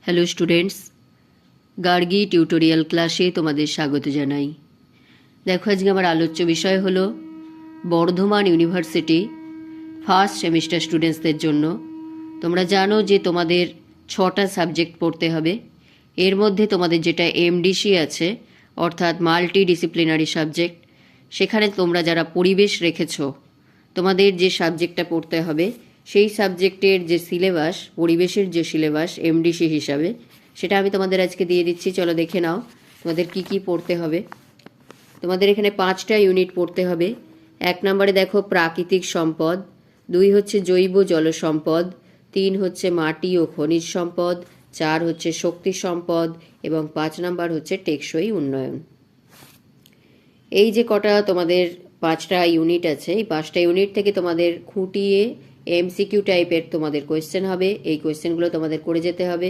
Hello students, Gargi tutorial ক্লাসে তোমাদের স্বাগত জানাই। দেখো, আজকে আমার আলোচ্য বিষয় হলো বর্ধমান ইউনিভার্সিটি ফার্স্ট সেমিস্টার স্টুডেন্টসদের জন্য। তোমরা জানো যে তোমাদের 6টা সাবজেক্ট পড়তে হবে। এর মধ্যে তোমাদের যেটা এমডিসি আছে, অর্থাৎ মাল্টি ডিসিপ্লিনারি সাবজেক্ট, সেখানে তোমরা যারা পরিবেশ রেখেছো, তোমাদের যে সাবজেক্টটা পড়তে হবে সেই সাবজেক্টের যে সিলেবাস, পরিবেশের যে সিলেবাস এমডিসি হিসাবে, সেটা আমি তোমাদের আজকে দিয়ে দিচ্ছি। চলো দেখে নাও তোমাদের কি কি পড়তে হবে। তোমাদের এখানে 5টা ইউনিট পড়তে হবে। 1 নম্বরে দেখো প্রাকৃতিক সম্পদ, 2 হচ্ছে জৈব জল সম্পদ, 3 হচ্ছে মাটি ও খনিজ সম্পদ, 4 হচ্ছে শক্তি সম্পদ এবং 5 নম্বর হচ্ছে টেকসই উন্নয়ন। এই যে কটা তোমাদের 5টা ইউনিট আছে, এই 5টা ইউনিট থেকে তোমাদের খুঁটিয়ে এমসিকিউ টাইপের তোমাদের কোয়েশ্চেন হবে। এই কোয়েশ্চেনগুলো তোমাদের করে যেতে হবে।